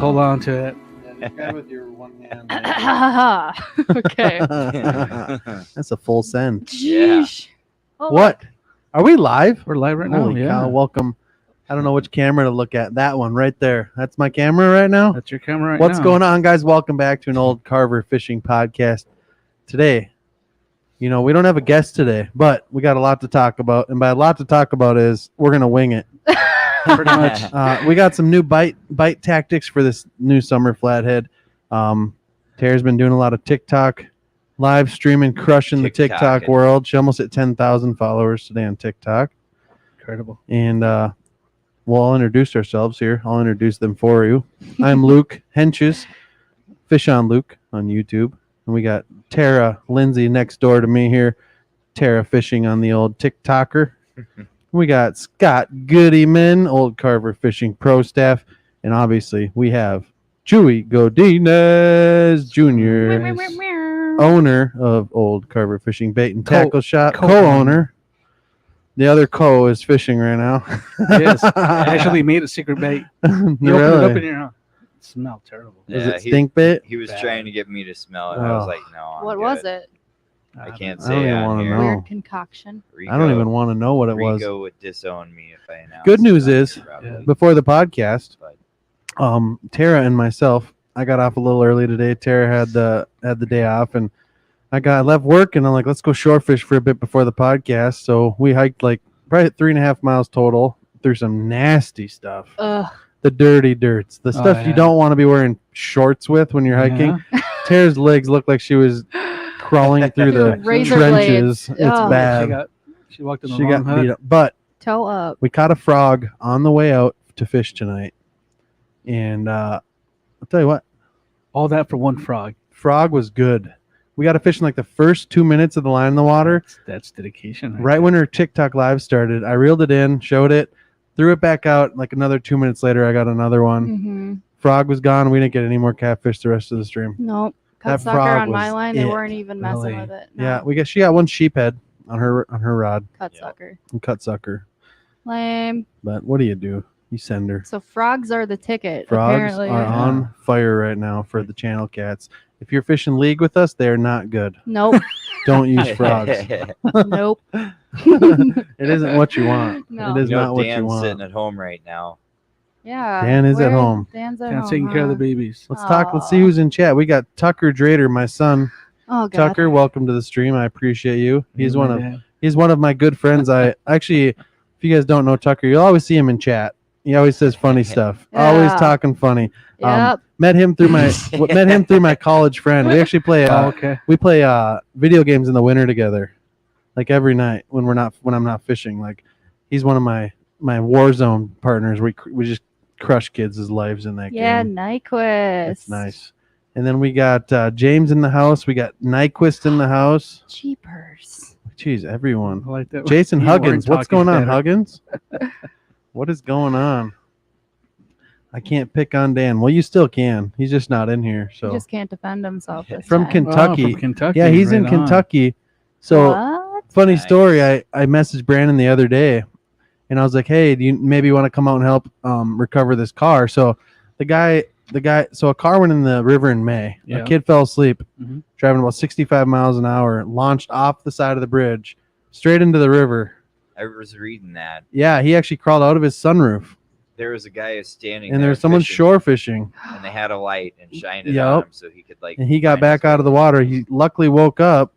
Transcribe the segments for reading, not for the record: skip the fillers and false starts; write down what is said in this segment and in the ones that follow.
hold on to it. Yeah, just grab with your one hand. Okay. That's a full send. Jeez. Oh, What? Are we live? We're live right now. Holy Yeah. cow! Welcome. I don't know which camera to look at. That one right there. That's my camera right now. That's your camera right What's now. going on, guys? Welcome back to an old Carver fishing podcast. Today, we don't have a guest today, but we got a lot to talk about. And by a lot to talk about is we're going to wing it. Pretty much. We got some new bite tactics for this new summer flathead. Tara's been doing a lot of TikTok live streaming, crushing the TikTok world. She almost hit 10,000 followers today on TikTok. Incredible. And we'll all introduce ourselves here. I'll introduce them for you. I'm Luke Henches, Fish on Luke on YouTube. And we got Tara Lindsay next door to me here. Tara fishing on the old TikToker. We got Scott Goodyman, old Carver Fishing Pro staff. And obviously we have Chewy Godinez Jr., owner of Old Carver Fishing Bait and Tackle Shop, co-owner. The other co is fishing right now. Yes. I actually made a secret bait. You opened it up in your house. It smelled terrible. Is it stink bait? He was trying to get me to smell it. Oh. I was like, no. What was it? I can't I don't say even on wanna here. know. Weird concoction. I don't even want to know what it was. Rico would disown me if I announced. Good news it on is, here, probably. Yeah. before the podcast, But Tara and myself, I got off a little early today. Tara had the day off, and I left work, and I'm like, let's go shore fish for a bit before the podcast. So we hiked like probably 3.5 miles total through some nasty stuff. Ugh. The dirty dirts, the stuff you yeah. don't want to be wearing shorts with when you're hiking. Yeah. Tara's legs looked like she was crawling through the Razor trenches. blades. It's Ugh. bad. She walked in the She wrong got beat hut. up, but Toe up. we caught a frog on the way out to fish tonight, and I'll tell you what, All that for one frog. frog was good. We got to fish in like the first 2 minutes of the line in the water. That's dedication. Right when her TikTok live started, I reeled it in, showed it, threw it back out. Like another 2 minutes later, I got another one. Mm-hmm. Frog was gone. We didn't get any more catfish the rest of the stream. Nope. That Cut sucker frog on my was line. They it. weren't even messing Really? with it. No. Yeah, she got one sheephead on her rod Cut Yep. sucker. and cut sucker. Lame. But what do? You send her. So frogs are the ticket. Frogs apparently. are on fire right now for the channel cats. If you're fishing league with us, they're not good. Nope. Don't use frogs. Nope. It isn't what you want. No. It is you know, not what you Dan's want. sitting at home right now. Yeah. Dan is at home. Dan's at Kind home. of taking care of the huh? babies. Let's talk. Let's see who's in chat. We got Tucker Drader, my son. Oh God. Tucker, welcome to the stream. I appreciate you. He's one of Yeah. he's one of my good friends. I actually, if you guys don't know Tucker, you'll always see him in chat. He always says funny stuff. Always Yeah. talking funny. Yep. Met him through my college friend. We actually play Okay. we play video games in the winter together, like every night when I'm not fishing. Like he's one of my Warzone partners. We just crush kids' lives in that Yeah. game. Nyquist. It's nice. And then we got James in the house. We got Nyquist in the house. Cheapers. Jeez, everyone. I like that. Jason You Huggins. weren't What's talking going on, better. Huggins? What is going on? I can't pick on Dan. Well, you still can. He's just not in here. He So just can't defend himself. This from time. Kentucky. From Kentucky. Yeah, he's in right on. Kentucky. So What? funny Nice. story. I messaged Brandon the other day, and I was like, "Hey, do you maybe want to come out and help recover this car?" So the guy. So a car went in the river in May. Yeah. A kid fell asleep, Mhm. driving about 65 miles an hour, launched off the side of the bridge, straight into the river. I was reading that. Yeah, he actually crawled out of his sunroof, There was a guy who's standing and there there's someone fishing, shore fishing, and they had a light and shined it Yup. on him so he could like. and he got find back his out of the way. water. He luckily woke up.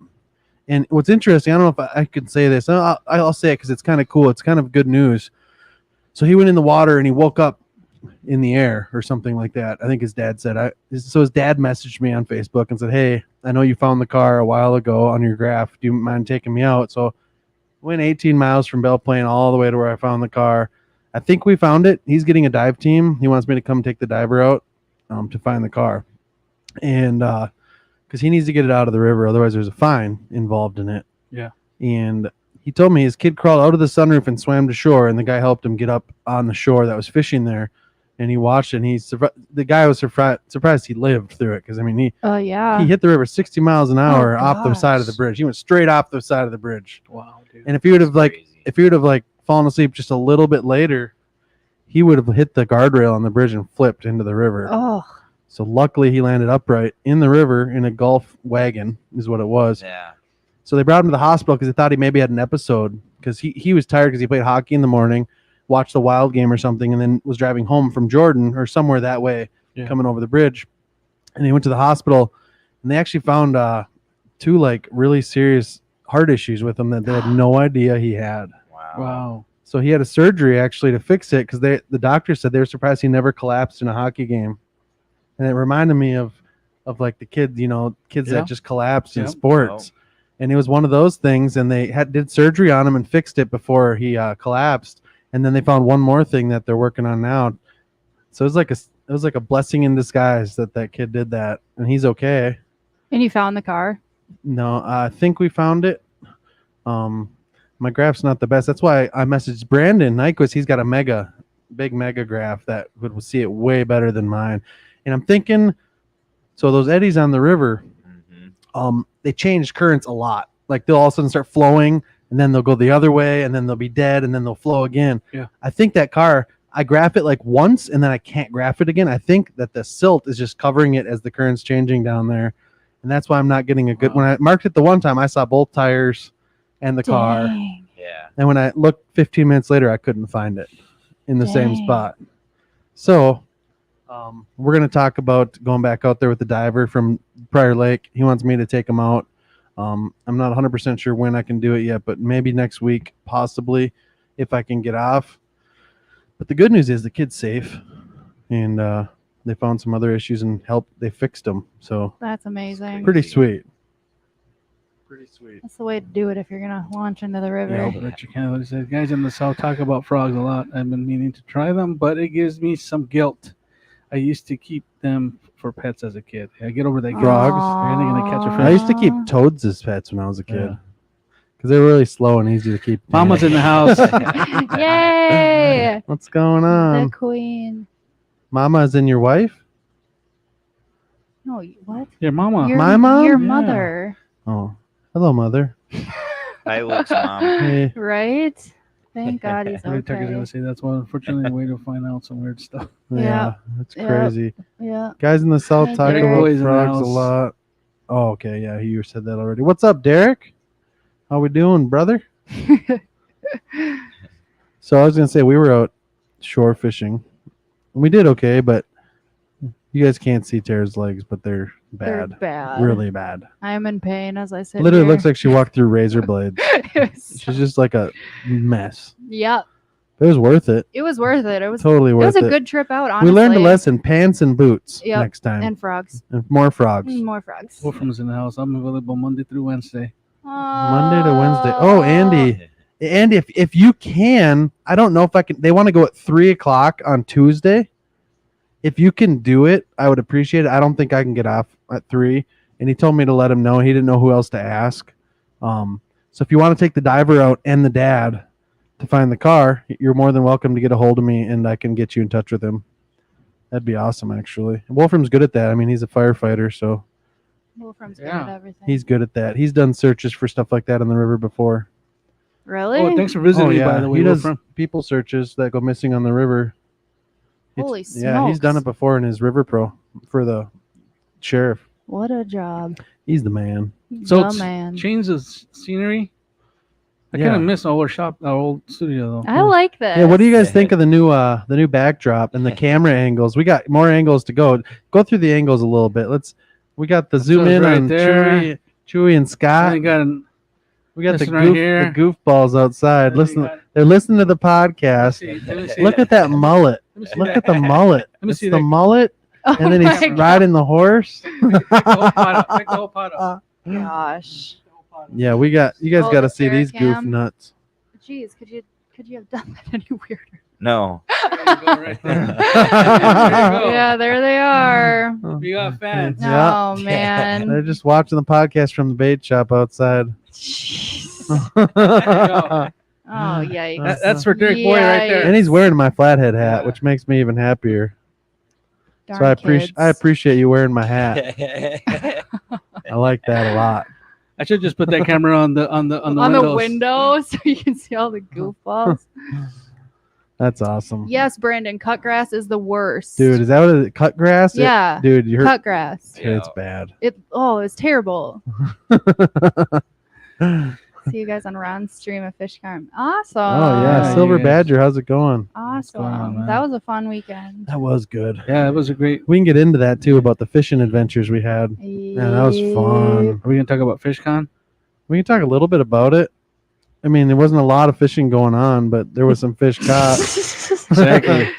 And what's interesting, I don't know if I could say this. I'll say it because it's kind of cool. It's kind of good news. So he went in the water and he woke up in the air or something like that. I think his dad said. So his dad messaged me on Facebook and said, "Hey, I know you found the car a while ago on your graph. Do you mind taking me out?" So went 18 miles from Belle Plaine all the way to where I found the car. I think we found it. He's getting a dive team. He wants me to come take the diver out to find the car. And because he needs to get it out of the river. Otherwise, there's a fine involved in it. Yeah. And he told me his kid crawled out of the sunroof and swam to shore, and the guy helped him get up on the shore that was fishing there. And he watched it, and the guy was surprised he lived through it. Because, I mean, Yeah. he hit the river 60 miles an hour off the side of the gosh. bridge. He went straight off the side of the bridge. Wow, dude. And if he would have That's crazy. fallen asleep just a little bit later, he would have hit the guardrail on the bridge and flipped into the river. Oh, So luckily he landed upright in the river in a golf wagon is what it was. Yeah. So they brought him to the hospital because they thought he maybe had an episode because he was tired because he played hockey in the morning, watched the Wild game or something, and then was driving home from Jordan or somewhere that way, coming over the bridge. And he went to the hospital, and they actually found 2 like really serious heart issues with him that they had no idea he had. Wow. So he had a surgery actually to fix it because the doctor said they were surprised he never collapsed in a hockey game. And it reminded me of like the kids that just collapsed in sports. And it was one of those things, and they did surgery on him and fixed it before he collapsed. And then they found one more thing that they're working on now. So it was like a blessing in disguise that kid did that, and he's okay. and you found the car? No, I think we found it. My graph's not the best. That's why I messaged Brandon Nyquist. He's got a big mega graph that would see it way better than mine. And I'm thinking, so those eddies on the river, they change currents a lot. Like they'll all of a sudden start flowing, and then they'll go the other way, and then they'll be dead, and then they'll flow again. Yeah. I think that car, I graph it like once, and then I can't graph it again. I think that the silt is just covering it as the current's changing down there. And that's why I'm not getting a good. When I marked it the one time, I saw both tires and the car. Dang. Yeah. And when I looked 15 minutes later, I couldn't find it in the same Dang. spot. So we're going to talk about going back out there with the diver from Prior Lake. He wants me to take him out. I'm not 100% sure when I can do it yet, but maybe next week, possibly, if I can get off. But the good news is the kid's safe, and they found some other issues and they fixed them. So That's amazing. pretty sweet. Pretty sweet. That's the way to do it if you're gonna launch into the river. Yeah, but you can't. What it says, guys in the South talk about frogs a lot. I've been meaning to try them, but it gives me some guilt. I used to keep them for pets as a kid. I get over that guilt. Frogs? Are they gonna catch a I fish? used to keep toads as pets when I was a kid Yeah. because they were really slow and easy to keep. Mama's in the house. Yay! What's going The on? queen. Mama is in your wife? No, what? Your mama. Your, My mom? Your Yeah. mother, Oh, hello, mother. Hi, Luke's mom. Hey. right? Thank God he's Every tech is okay. gonna say that's one. Unfortunately, a way to find out some weird stuff. Yeah, that's Yeah. crazy. Yeah. Guys in the South Thank talk you. about Boys in the frogs a house. lot. Oh, okay. Yeah, you said that already. What's up, Derek? How we doing, brother? So I was gonna say we were out shore fishing. We did okay, but you guys can't see Tara's legs, but they're They're bad, bad. really bad. I'm in pain as I sit Literally here. looks like she walked through razor blades. It was She's just like a mess. Yep. It was worth it. It was worth it. It was Totally it worth was it. a good trip out, honestly. We learned a lesson: pants and boots Yep. next time, And frogs. and more frogs. More frogs. Wolfram's in the house. I'm available Monday through Wednesday. Monday to Wednesday. Oh, Andy, if you can, I don't know if I can. They want to go at 3:00 on Tuesday. If you can do it, I would appreciate it. I don't think I can get off at 3. And he told me to let him know. He didn't know who else to ask. So if you want to take the diver out and the dad to find the car, you're more than welcome to get a hold of me, and I can get you in touch with him. That'd be awesome, actually. Wolfram's good at that. I mean, he's a firefighter, so Wolfram's good Yeah. at everything. he's good at that. He's done searches for stuff like that on the river before. Really? Oh, thanks for visiting me, by the way, he does Wolfram. people searches that go missing on the river. Holy Yeah, he's done it smokes. before in his River Pro for the sheriff. What a job. He's the man. So the it's man. change of scenery. I Yeah. kind of miss our old studio though. I like this. Yeah, what do you guys think of the new backdrop and the camera angles? We got more angles to go. Go through the angles a little bit. We got the zoom So in right on there. Chewy and I Scott. got an, We got the this one right here. goofballs outside. Listen, they're listening to the podcast. Let me see Look at that mullet. Let me see Look that. at the mullet. Let me It's see the that. mullet, Oh and then he's my riding the horse. Pick the whole pot up. Pick the whole pot up. gosh. Yeah, you guys Oh, got to the see these goof Paracam. nuts. Jeez, could you have done that any weirder? No. There you go, right there. There you go. Yeah, there they are. We got fans. Yeah. Oh man. They're just watching the podcast from the bait shop outside. Jeez. go. Oh yikes. That's for Derek Boy right there. And he's wearing my flathead hat, which makes me even happier. Darn So I kids. appreciate you wearing my hat. I like that a lot. I should just put that camera on the on windows. the window so you can see all the goofballs. That's awesome. Yes, Brandon, cut grass is the worst. Dude, is that what it cut grass? Yeah. Dude, you're cut grass. it's bad. It's terrible. See you guys on Ron's stream of Fish Farm. Awesome. Oh yeah, Yeah, Silver you guys- Badger, how's it going? Awesome. going on, man? That was a fun weekend. That was good. Yeah, it was a great. We can get into that too about the fishing adventures we had. Man, that was fun. Are we gonna talk about FishCon? We can talk a little bit about it. I mean, there wasn't a lot of fishing going on, but there was some fish caught. Exactly.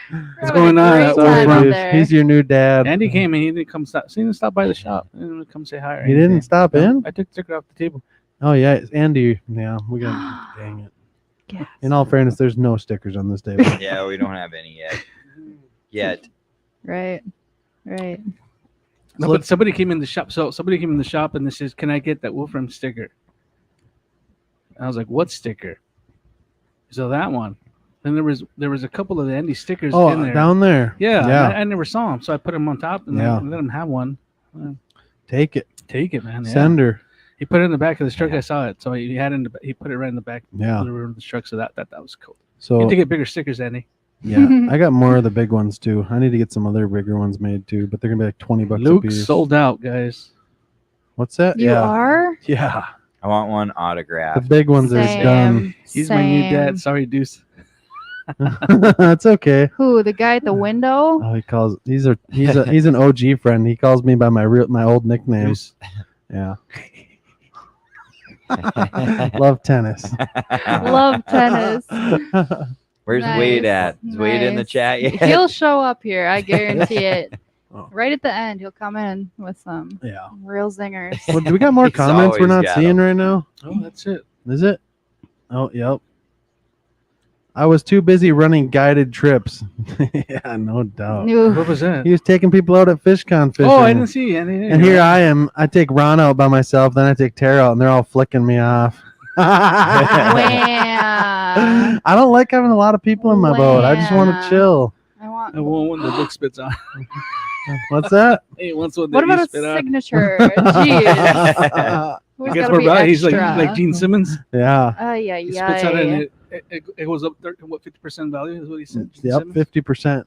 What's going on? Sorry, out dude. there. He's your new dad. Andy came and he didn't come stop. He didn't stop by the shop. He didn't come say hi. Or He didn't anything. stop No, in? I took the sticker off the table. Oh yeah, it's Andy. Yeah, we got. Dang it. Yes. In all fairness, there's no stickers on this table. Yeah, we don't have any yet. Yet. Right. Right. No, So but somebody came in the shop. So somebody came in the shop and they says, "Can I get that Wolfram sticker?" And I was like, "What sticker?" So that one. Then there was a couple of the Andy stickers Oh, in there. down there. Yeah, Yeah. I never saw them, so I put them on top and Yeah. then let him have one. Take it. Take it, man. Yeah. Send her. He put it in the back of the truck. Yeah. I saw it, so he had it in the, he put it right in the back Yeah. of the truck. So that was cool. You So need to get bigger stickers, Andy. yeah, I got more of the big ones too. I need to get some other bigger ones made too, but they're gonna be like $20 a Luke piece. sold out, guys. What's that? You yeah. are? Yeah. I want one The autographed. big ones are done. He's my new dad. Sorry, Deuce. That's okay. Who? The guy at the window? Oh, he's an OG friend. He calls me by my old nickname. Deuce. Yeah. Love tennis. Love tennis. Where's Nice, Wade at? Is Wade in the nice. chat yet? He'll show up here. I guarantee it. Oh. Right at the end, he'll come in with some Yeah. real zingers. Well, do we got more He's comments we're always not got seeing 'em. right now? Oh, that's it. Is it? Oh, yep. I was too busy running guided trips. Yeah, no doubt. Ooh. What was that? He was taking people out at FishCon fishing. Oh, I didn't see Andy. And here I am. I take Ron out by myself, then I take Tara out, and they're all flicking me off. Wham. I don't like having a lot of people in my boat. I just want to Wham. chill. I want. I want one that Luke spits on. What's that? Hey, wants one that What you about a spit on. signature? Jeez. Who's Guess gotta what, be bro? He's extra? like Gene Simmons. Yeah. Yeah, He spits out and yeah. it goes up 50% value is what he said. Gene Yep, Simmons? 50%.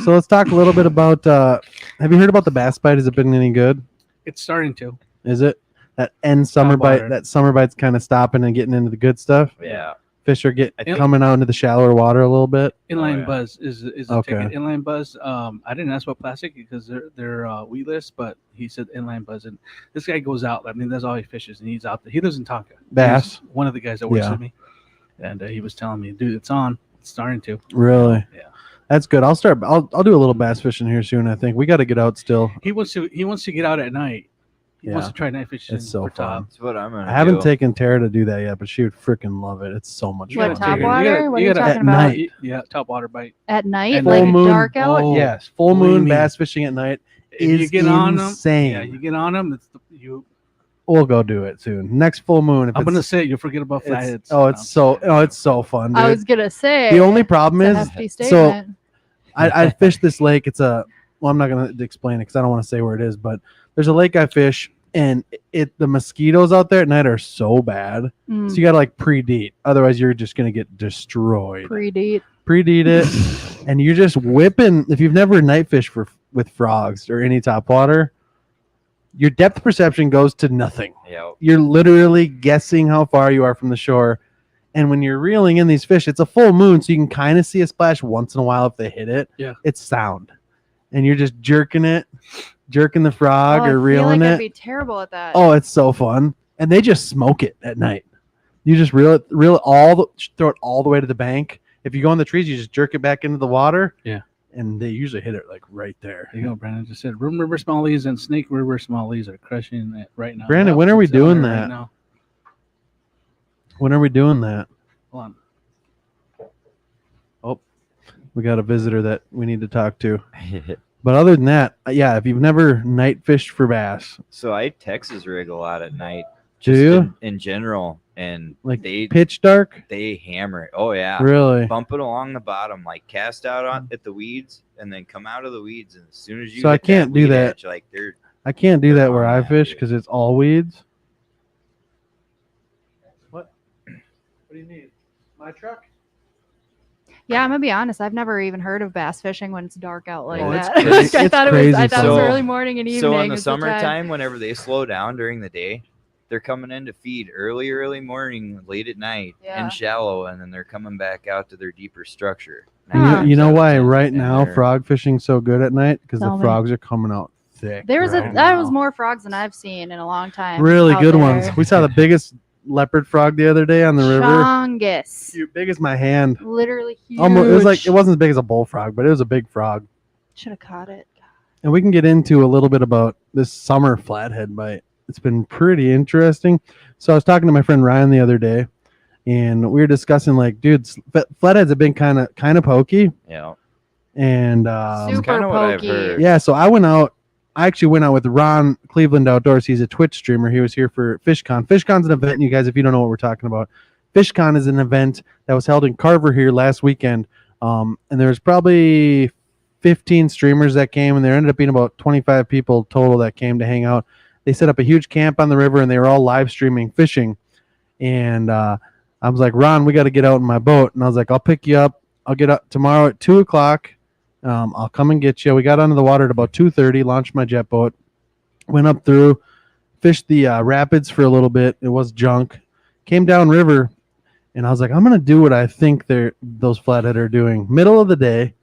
So let's talk a little bit about. Have you heard about the bass bite? Has it been any good? It's starting to. Is it that end summer Top bite? water. That summer bite's kind of stopping and getting into the good stuff. Yeah. Fish are think- coming out into the shallower water a little bit. Inline yeah. Buzz is the Okay. ticket. Inline Buzz. I didn't ask about plastic because they're weedless, but he said Inline Buzz, and this guy goes out. I mean, that's all he fishes, and he's out there. He lives in Tonka. Bass. He's one of the guys that works Yeah. with me, and he was telling me, dude, it's on. It's starting to. Really? Yeah. That's good. I'll do a little bass fishing here soon. I think we got to get out still. He wants to get out at night. He wants Yeah. to try night fishing. It's so for top. That's what I'm gonna I haven't do. taken Tara to do that yet, but she would freaking love it. It's so much What, fun. top You water? gotta- What are you you gotta- talking At about? night. Yeah, top water bite. At night, And like full moon. dark out. Oh. Yes, full What do you moon mean? bass fishing at night If is you get on them, insane. yeah, you get on them. You. We'll go do it soon. Next full moon. If I'm gonna it's, say it, you'll forget about it's, flatheads. it's so fun. Dude. I was gonna say. The only problem it's a is hefty so statement. I fished this lake. It's a well, I'm not gonna explain it because I don't want to say where it is, but there's a lake I fish, and the mosquitoes out there at night are so bad. Mm, So you gotta like pre-deet, otherwise you're just gonna get destroyed. Pre-date. Pre-deet it, and you're just whipping. If you've never night fished with frogs or any topwater, your depth perception goes to nothing. Yep. You're literally guessing how far you are from the shore. And when you're reeling in these fish, it's a full moon, so you can kind of see a splash once in a while if they hit it. Yeah. It's sound. And you're just jerking the frog Oh, or I feel reeling like I'd it. be terrible at that. Oh, it's so fun. And they just smoke it at night. You just reel it throw it all the way to the bank. If you go in the trees, you just jerk it back into the water. Yeah. And they usually hit it like right there. There you go, Brandon. Just said Room River Smallies and Snake River Smallies are crushing it right now. Brandon, when are we It's on doing there that? Right now. When are we doing that? Hold on. We got a visitor that we need to talk to. But other than that, yeah, if you've never night fished for bass, So I Texas rig a lot at night. Do just you? in general, and Like they pitch dark, hammer it. Oh yeah. really? Bump it along the bottom, like cast out on at the weeds, and then come out of the weeds. And as soon as you So I hit can't do weed that. edge, like they're I can't do that where on I that, fish dude. because it's all weeds. What? What do you need? My truck? Yeah, I'm gonna be honest. I've never even heard of bass fishing when it's dark out like Oh, it's that. crazy. I It's thought it crazy was. I thought it was fun. early morning and evening. So in the is the time. summertime, whenever they slow down during the day, they're coming in to feed early morning, late at night, Yeah. in shallow, and then they're coming back out to their deeper structure. And Huh. you know why 9 times right and now they're- frog fishing's so good at night? Because the Tell me. frogs are coming out thick. There's right that was now. more frogs than I've seen in a long time. really out good there. ones. We saw the biggest leopard frog the other day on the river. Chongus. Big as my hand. Literally huge. Almost, it was like it wasn't as big as a bullfrog, but it was a big frog. Should have caught it. And we can get into a little bit about this summer flathead bite. It's been pretty interesting. So I was talking to my friend Ryan the other day, and we were discussing like, dude, flatheads have been kind of pokey, Yeah. and Super kinda what I've pokey. heard. yeah. So I actually went out with Ron Cleveland Outdoors. He's a Twitch streamer. He was here for FishCon. FishCon's an event, you guys, if you don't know what we're talking about. FishCon is an event that was held in Carver here last weekend. And there was probably 15 streamers that came, and there ended up being about 25 people total that came to hang out. They set up a huge camp on the river, and they were all live streaming fishing. And I was like, Ron, we got to get out in my boat. And I was like, I'll pick you up. I'll get up tomorrow at 2 o'clock. I'll come and get you. We got onto the water at about 2:30, launched my jet boat, went up through, fished the rapids for a little bit. It was junk. Came down river, and I was like, I'm going to do what I think those flathead are doing. Middle of the day,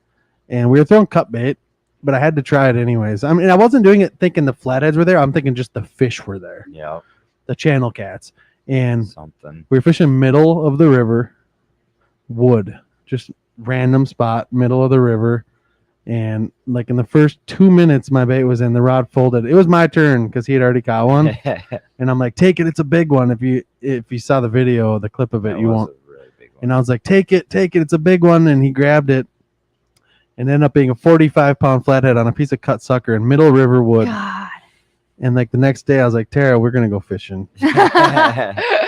and we were throwing cut bait, but I had to try it anyways. I mean, I wasn't doing it thinking the flatheads were there. I'm thinking just the fish were there, Yeah. the channel cats. And Something. we were fishing middle of the river, wood, just random spot, middle of the river. And like in the first 2 minutes, my bait was in, the rod folded. It was my turn because he had already caught one. And I'm like, take it. It's a big one. If you saw the video, the clip of it, That you was won't. a really big one. And I was like, take it. It's a big one. And he grabbed it and ended up being a 45-pound flathead on a piece of cut sucker in middle river wood. God. And like the next day, I was like, Tara, we're going to go fishing.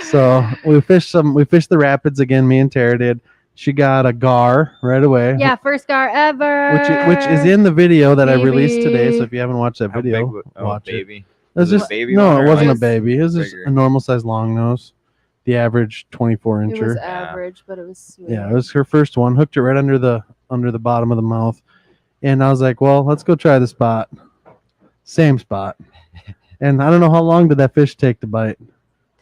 So we fished the rapids again. Me and Tara did. She got a gar right away. Yeah, first gar ever. Which is in the video that I released today. Baby. So if you haven't watched that How video, big watch it. baby. It was Was it a just baby no, one it or wasn't a was baby. It was just bigger? a normal size long nose, the average 24 It was incher. average, but it was sweet. Yeah, it was her first one. Hooked it right under the bottom of the mouth, and I was like, well, let's go try the spot. Same spot. And I don't know how long did that fish take to bite.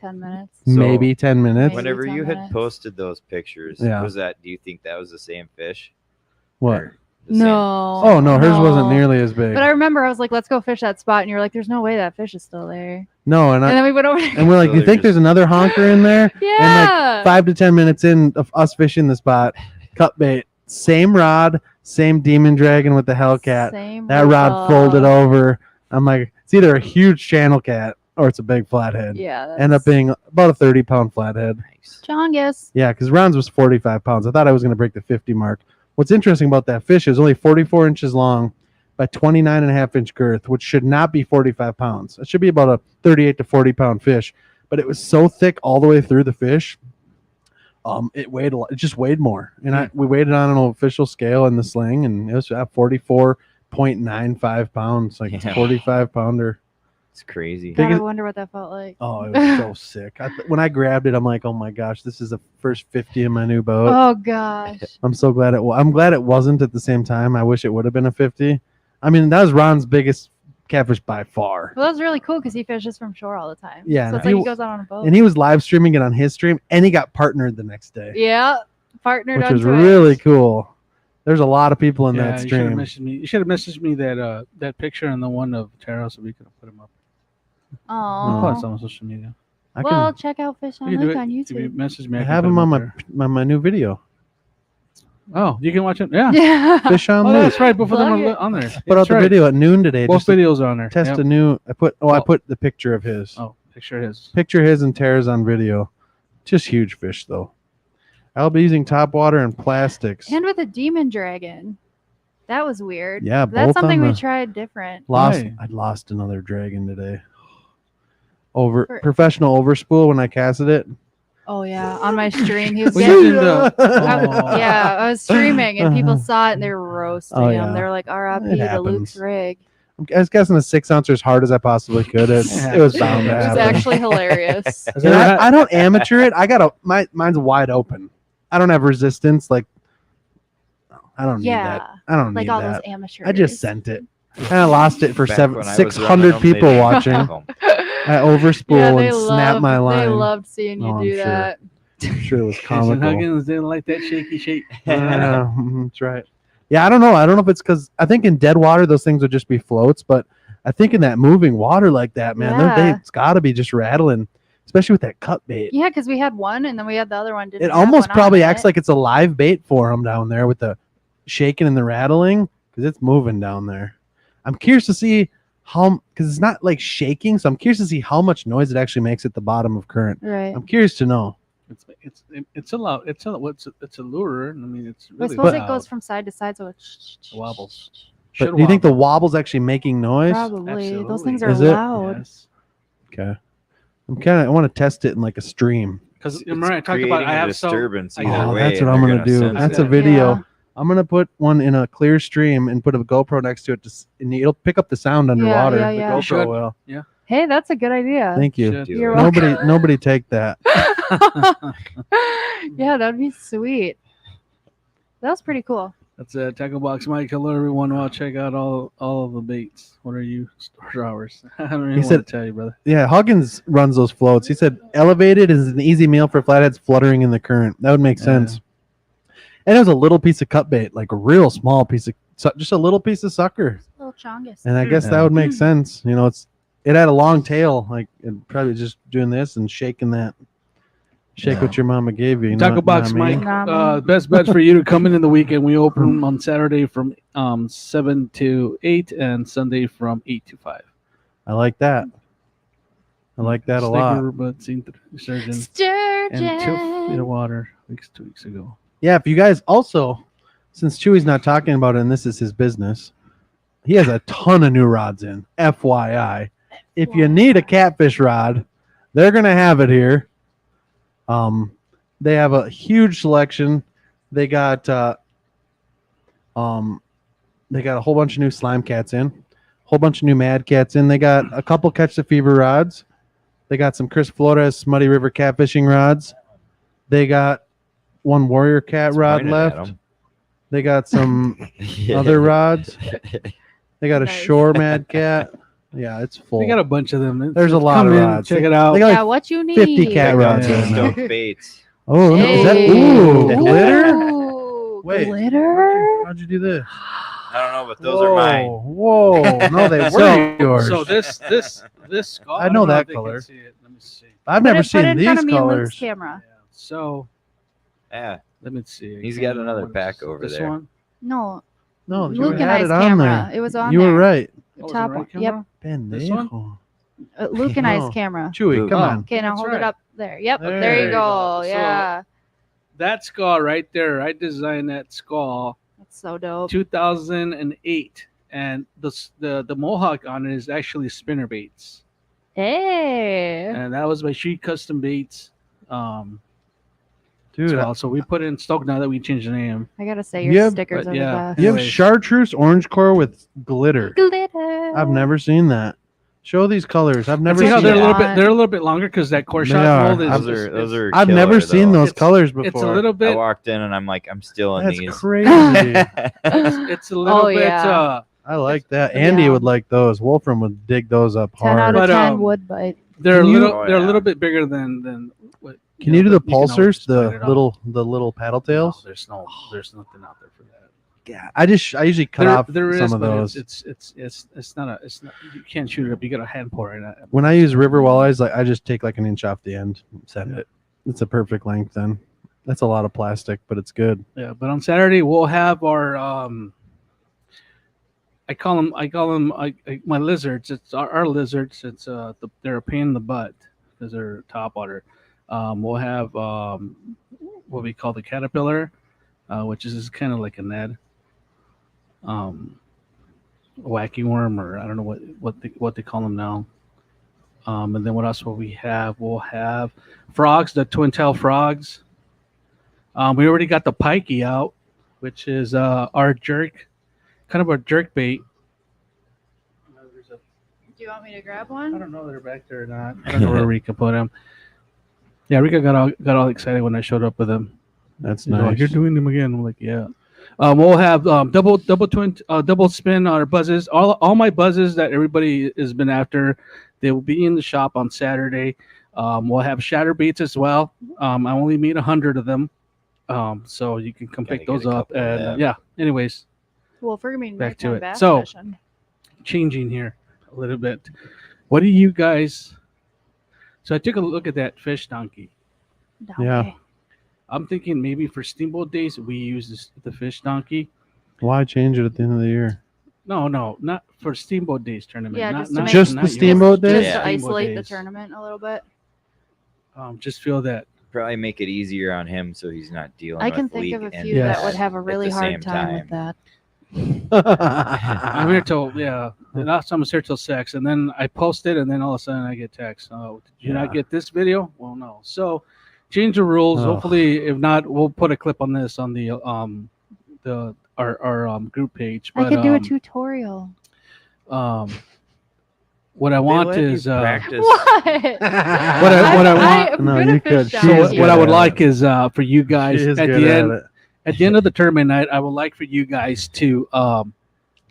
10 minutes. So- Maybe 10 minutes. Maybe Whenever 10 you had minutes. posted those pictures, Yeah. do you think that was the same fish? What? Or the same- No. Oh no, hers wasn't nearly as big. But I remember I was like, let's go fish that spot. And you were like, there's no way that fish is still there. No, and And then we went over there. and we're like, So you they're think just- there's another honker in there? Yeah. 5 to 10 minutes in of us fishing the spot, cut bait, same rod, same demon dragon with the Hellcat. Same That rod whistle. folded over. I'm like, it's either a huge channel cat or it's a big flathead. Yeah. End up being about a 30-pound flathead. Nice. Chongus. Yeah, because Ron's was 45 pounds. I thought I was going to break the 50 mark. What's interesting about that fish is only 44 inches long by 29.5-inch girth, which should not be 45 pounds. It should be about a 38 to 40-pound fish. But it was so thick all the way through the fish. It weighed a lot. It just weighed more. And we weighed it on an official scale in the sling, and it was at 44.95 pounds, like it's a Yeah. 45-pounder. It's crazy. God, I Biggest- wonder what that felt like. Oh, it was so sick. When I grabbed it, I'm like, oh my gosh, this is the first 50 in my new boat. Oh gosh. I'm so glad I'm glad it wasn't at the same time. I wish it would have been a 50. I mean, that was Ron's biggest catfish by far. Well, that was really cool because he fishes from shore all the time. Yeah, So it's no, like he- he goes out on a boat. And he was live streaming it on his stream, and he got partnered the next day, Yeah. Partnered which on was Twitch. really cool. There's a lot of people in that You should have stream. messaged me. You should have messaged me that picture and the one of Tara so we could have put him up. I'll Aw. post on social media. I Well, can check out Fish on You can do Lake it on if you YouTube. message me. I can have put him on up my new video. there. Oh, you can watch it. Yeah. Yeah. Fish on Oh, Loop. that's right. Both of them Plug are it. on there. Put out That's the right. video at noon today. Both Just to videos are on there. test Yep. a new. I Oh. put the picture of his. Oh, picture his. Picture his and Tara's on video. Just huge fish though. I'll be using top water and plastics. And with a demon dragon. That was weird. Yeah, That's both something on we the- tried different. Why? I lost another dragon today. For- Professional overspool when I casted it. Oh yeah, on my stream he was Well, getting. you did the- I- yeah, I was streaming and people saw it and they were roasting Oh, him. yeah. They were like, "R.I.P. It to Luke's happens. rig." I was guessing a 6 ouncer as hard as I possibly could. It was bound to It was happen. actually hilarious. Has And there ever I don't amateur it. Mine's wide open. I don't have resistance. Like I don't need that. Yeah. I don't Like need all that. those amateurs. I just sent it. And I lost it for Back seven, when I was running 600 them, they people didn't watching. have 'em. I overspool Yeah, and snap my line. They loved seeing you Oh, I'm do sure. that. I'm sure it was Jason comical. Huggins didn't like that shaky shake. Yeah, that's right. Yeah, I don't know. I don't know if it's because I think in dead water those things would just be floats, but I think in that moving water like that, man, Yeah. it's got to be just rattling, especially with that cut bait. Yeah, because we had one and then we had the other one. Didn't It have almost one on probably it. acts like it's a live bait for them down there with the shaking and the rattling because it's moving down there. I'm curious to see how, because it's not like shaking, so I'm curious to see how much noise it actually makes at the bottom of current. Right. I'm curious to know. It's a lot. It's a lure. I mean, it's I really suppose loud. it goes from side to side, so it wobbles. But Should do you think the wobble. wobble's actually making noise? Probably. Those Absolutely. things are Is it? loud. Yes. Okay. I want to test it in like a stream. Because It's remember I talked about creating I a have disturbance I- either Oh, way. that's what and I'm they're gonna do. sense That's it. a video. Yeah. I'm gonna put one in a clear stream and put a GoPro next to it, and it'll pick up the sound underwater. yeah, The yeah. You GoPro should. will. Hey, that's a good idea. Thank you. Should. Do You're it. welcome. Nobody take that. Yeah, that'd be sweet. That was pretty cool. That's a Tackle Box Mike. Hello everyone. Well, check out all of the baits. What are you store hours? I don't even He want said- to tell you, brother. Yeah, Huggins runs those floats. He said elevated is an easy meal for flatheads fluttering in the current. That would make Yeah. sense. And it was a little piece of cut bait, like a real small piece of, just a little piece of sucker. Little chongus. And I guess Yeah. that would make sense. You know, it had a long tail, like it probably just doing this and shaking that. Shake Yeah. what your mama gave you. You know Tackle what- Box know what I Mike. mean? Nah, man. Best bets for you to come in the weekend. We open on Saturday from 7 to 8 and Sunday from 8 to 5. I like that. I like that a lot. Sticker, but seen surgeon Sturgeon. and 2 feet of water 2 weeks ago. Yeah, if you guys also, since Chewy's not talking about it and this is his business, he has a ton of new rods in. FYI. If you need a catfish rod, they're gonna have it here. They have a huge selection. They got a whole bunch of new slime cats in, a whole bunch of new mad cats in. They got a couple Catch the Fever rods. They got some Chris Flores Muddy River catfishing rods. They got one Warrior Cat It's rod pointed at left. 'em. They got some Yeah. other rods. They got a Nice. Shore Mad Cat. Yeah, it's full. We got a bunch of them. There's a lot Come of in, rods. check it out. They got Yeah, like, what you need. 50 cat Check out rods some in there. Stoked baits. Oh, is that Hey. glitter? Ooh, Wait. glitter. How'd you do this? I don't know, but those are mine. Whoa, no, they So- were yours. So this skull. I know don't that if they can color. see it. Let me see. I've Put never it seen in these front of me and Luke's colors. camera. Yeah. So Yeah. let me see. He's got another What is pack this? over This there. one? No, No, you Luke and had I's it on camera. there. It was on You there. were right. The Oh, is it top right one. camera? Yep. This one? Pendejo. Luke and I's No. camera. Chewy, Luke. come Oh. on. Okay, now That's hold right. it up there. Yep. There There, you you go. go. So- Yeah. That skull right there. I designed that skull That's so dope. 2008, and the mohawk on it is actually spinner baits, Hey. and that was my Sheet Custom Baits. Dude, Skull. So we put in Stoke now that we changed the name. I gotta say, You your have- stickers but are yeah. the you have Anyways. chartreuse orange core with glitter. best. Glitter. I've never seen that. Show these colors. I've never See how seen they're a that. little bit that. thare a little bit longer because that core They shot are. mold is Those are. I've never killer, seen though. those colors before. it's a little I bit walked in and I'm like, I'm still in That's these. crazy. it's a little Oh, bit yeah. I like that. Andy Yeah. would like those. Wolfram would dig those up 10 out hard. of But, 10 um, wood bite. they're a Can you- little Oh, they're a yeah. little bit bigger than what Can you do the but can always pulsers, just find the it on- little paddle No, tails? there's nothing out there for that. Yeah, I usually cut off There is, some of but those. it's not you can't shoot it up. You got a hand pour in it. When I use river walleyes, like I just take like an inch off the end, set it. It's a perfect length then. That's a lot of plastic, but it's good. Yeah, but on Saturday we'll have our I call them my lizards. It's our lizards. It's they're a pain in the butt because they're top water. We'll have what we call the caterpillar, which is kind of like a Ned, wacky worm, or I don't know what they call them now. And then what else will we have? We'll have frogs, the twin tail frogs. We already got the pikey out, which is our jerk, kind of a jerk bait. Do you want me to grab I one? don't know if they're back there or not. I don't know where Rika put them. Yeah, Rika got all excited when I showed up with them. That's He's like, nice. you're doing them again. I'm like, yeah. We'll have double spin our buzzes. All my buzzes that everybody has been after, they will be in the shop on Saturday. We'll have shatter beats as well. I only made 100 of them, so you can come Gotta pick get a those up. couple of And them. yeah, anyways, Well, if we're gonna be Back to nighttime it. bass So- fishing, changing here a little bit. What do you guys? So I took a look at that fish donkey. Yeah. okay. I'm thinking maybe for steamboat days we use the fish donkey. Why change it at the end of the year? No, not for steamboat days tournament. Yeah, not, just to not, make- Just not the yours. steamboat Just days? Yeah. to isolate the days. tournament a little bit. Just feel that. Probably make it easier on him so he's not dealing I with can think of a league and few Yes. that would have a at really the same hard time with that. I'm here till the last time I was here till 6, and then I post it, and then all of a sudden I get text. Oh, did you not Yeah. get this video? Well, no. So change the rules. Ugh. Hopefully, if not, we'll put a clip on this on the our group page. I But, could do a tutorial. what I They want let you is practice. What? what I want. I'm No, good you at fish could. So She's donkey. what I good would at like it. is for you guys She is at good the at end. it. At the end of the tournament night, I would like for you guys to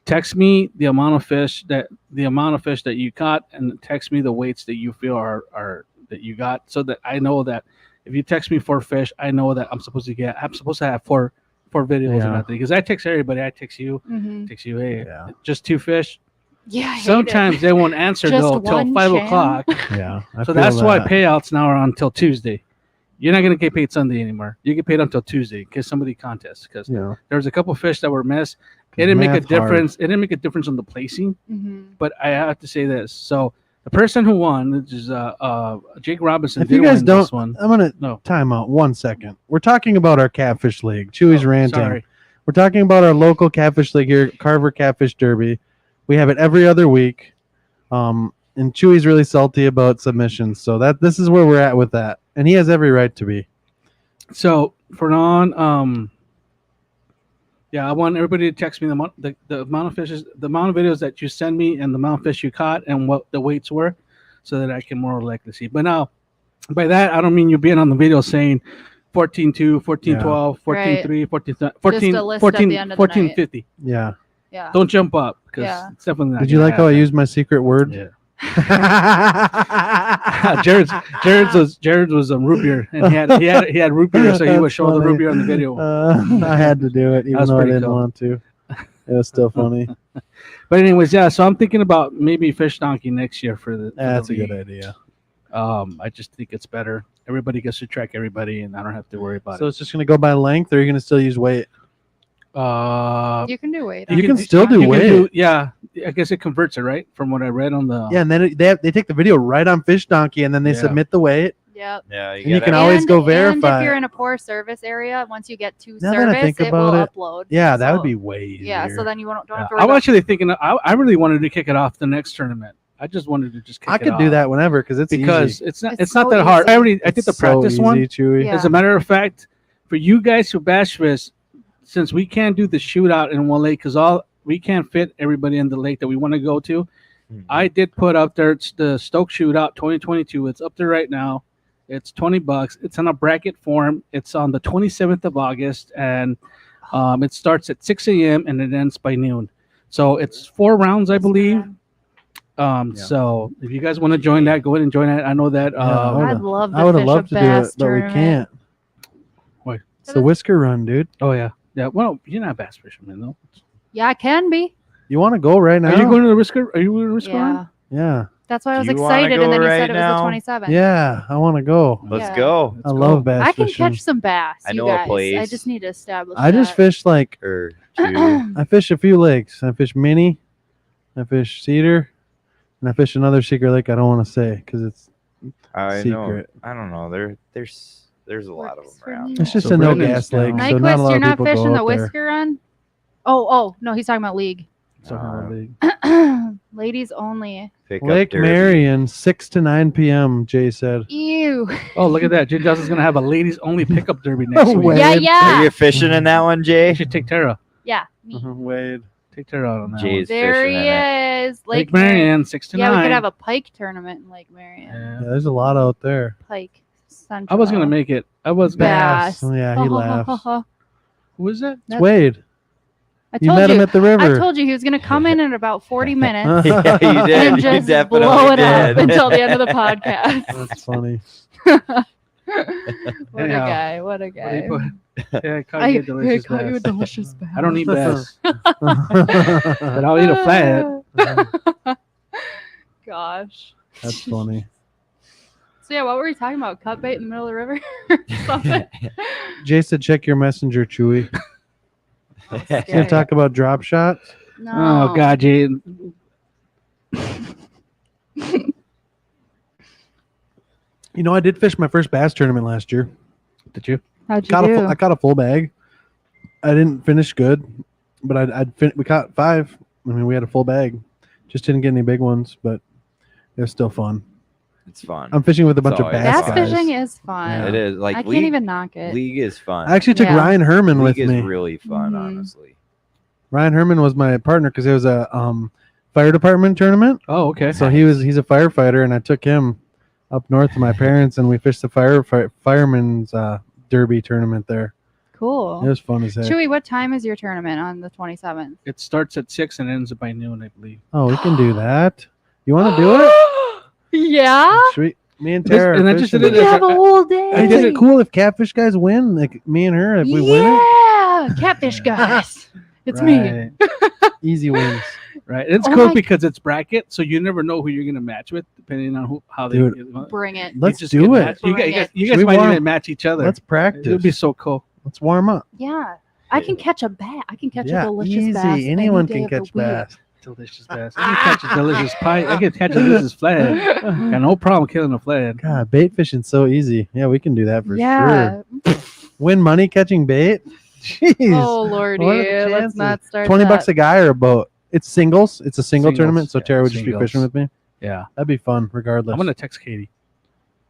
text me the amount of fish that you caught, and text me the weights that you feel are that you got, so that I know that if you text me 4 fish, I know that I'm supposed to have four videos Yeah. and nothing. Because I text everybody, I text you, Mhm. hey, Yeah. just 2 fish. Yeah. I hate Sometimes it. they won't answer Just till one 5 channel? o'clock. Yeah. I So feel that's why that. payouts now are until Tuesday. You're not gonna get paid Sunday anymore. You get paid until Tuesday because somebody contests. Because Yeah. there was a couple fish that were missed. It didn't make a Math hard. difference. It didn't make a difference on the placing. Mhm. But I have to say this. So the person who won, which is Jake Robinson, If you did guys win don't, this one. I'm gonna No. time out 1 second. We're talking about our catfish league. Chewy's Oh, ranting. sorry. We're talking about our local catfish league here, Carver Catfish Derby. We have it every other week. And Chewy's really salty about submissions, so this is where we're at with that, and he has every right to be. So for on, yeah, I want everybody to text me the amount of fishes, the amount of videos that you send me, and the amount of fish you caught, and what the weights were, so that I can more likely see. But now, by that, I don't mean you being on the video saying 14.2, 14.12, 14.3, 14, a list at 14, the end of the 14.50. Yeah. Yeah. Don't jump up because Yeah. it's definitely not. Did you gonna like how I happen. used my secret word? Yeah. Jared's was a root beer, and he had root beer, so he was That's showing the funny. root beer on the video. I had to do it, even was though I pretty didn't cool. want to. It was still funny. But anyways, yeah. So I'm thinking about maybe fish donkey next year for the. That's a league. good idea. I just think it's better. Everybody gets to track everybody, and I don't have to worry about So it's just gonna go by length, or are you gonna still use weight? it. You can do weight. You can still do you can weight. yeah, I guess it converts it, right? From what I read on the. Yeah, and then they take the video right on Fish Donkey, and then they Yeah. submit the weight. Yep. Yeah, And you gotta- can always go And verify. if you're in a poor service area, once you get to Now that I service, think it about will it, upload. Yeah, that would So- be way easier. Yeah, so then you don't have to worry I'm about actually thinking. I really wanted to kick it off the next tournament. I just wanted to just kick I it could do off that whenever because it's because easy. it's not It's not so that hard. easy. I did the It's practice so one. easy, Chewy. Yeah. As a matter of fact, for you guys who bash fish, since we can't do the shootout in one lake because we can't fit everybody in the lake that we want to go to, Mhm. I did put up there. It's the Stoke Shootout 2022. It's up there right now. It's $20. It's on a bracket form. It's on the 27th of August, and it starts at 6 a.m. and it ends by noon. So it's 4 rounds, I believe. Yeah. So if you guys want to join that, go ahead and join that. I know that. Yeah, I'd love to I would have fish loved a to do it, bass but we tournament. can't. Why? It's the whisker run, dude. Oh yeah, yeah. Well, you're not a bass fisherman though. Yeah, I can be. You want to go right now? Are you going to the Whisker? Are you going to the Whisker Yeah. run? Yeah, That's why I was Do you wanna excited, go and then you right said it was now? the 27th. yeah. I want to go. Let's Yeah. go. I love bass I can fishing. catch some bass. I you know a guys. I place. just need to establish. I just that. fish like Or two. I fish a few lakes. I fish Minnie, I fish Cedar, and I fish another secret lake I don't want to say because it's I know. secret. I don't know. There's a lot of Works them for around. me. It's just So a no Brandon's gas lake, down. so not a Nyquist, lot you're of not people fishing go the out there. whisker run? Oh, no, he's talking about league. Ladies only. Pick up Lake derby. Marion, 6 to 9 p.m. Jay said. Ew. Oh, look at that! Jim Johnson's going to have a ladies only pickup derby next No week. way. Yeah, Are yeah. you fishing in that one, You Jay? should take Tara. Yeah. Me. Wade. Take Tara out on that. Jay's There fishing he in it. is. Lake Marion, 6 to Yeah, 9. we could have a pike tournament in Lake Marion. Yeah. Yeah, there's a lot out there. Pike. Central. I was going to make it. I was Bass. Oh, yeah, he laughs. Who is that? That's- Wade. I You told met him at the I river. told you he was going to come in about 40 minutes Yeah, you did. and You just definitely blow it up did. until the end of the podcast. That's funny. What Anyhow, a guy. What a What do guy. you put? Yeah, I caught I you a delicious caught you a bass. delicious bass. I don't eat bass, but I'll eat a flathead. Gosh. That's funny. So yeah, what were we talking about? Cut bait in the middle of the river? Something. Jay said, check your messenger, Chewy. He's Scary. gonna talk about drop shots. No. Oh God, Jade. You know, I did fish my first bass tournament last year. Did you? How'd you Caught do? I caught a full bag. I didn't finish good, but we caught 5. I mean, we had a full bag. Just didn't get any big ones, but it was still fun. It's fun. I'm fishing with a bunch It's of always bass Bass fun. guys. fishing is fun. Yeah. It is like I can't league, even knock it. league is fun. I actually took Yeah. Ryan Herman League with is me. really fun, Mhm. honestly. Ryan Herman was my partner because it was a fire department tournament. Oh, okay. So he's a firefighter, and I took him up north to my parents, and we fished the fireman's derby tournament there. Cool. It was fun as heck. Chewy, what time is your tournament on the 27th? It starts at 6 and ends by noon, I believe. Oh, we can do that. You want to do it? Yeah. Sweet. Me and This- Tara. and are I just fishing. did We it as have a whole day. I think it's cool if catfish guys win, like me and her. If we win Yeah, catfish guys. It's me. Right, it, easy wins. Right. It's Oh cool my- because it's bracket, so you never know who you're gonna match with, depending on how they. Dude. You Bring it. Let's just do get it. matched. You Bring guys, it. you Should guys we might warm- even match each other. Let's practice. It would be so cool. Let's warm up. Yeah. I can catch a bat. I can catch a Yeah, delicious easy. bass. Anyone any day can of the catch week. bass. Delicious bass. I can catch a delicious pie. I can catch a delicious flathead. Got no problem killing a flathead. God, bait fishing's so easy. Yeah, we can do that for Yeah. sure. Win money catching bait. Jeez. Oh lordy, What are the let's chances? not start. $20 a guy or a boat. It's singles. It's a single Singles, tournament, so yeah, Tara would just singles. be fishing with me. Yeah. That'd be fun, regardless. I'm gonna text Katie.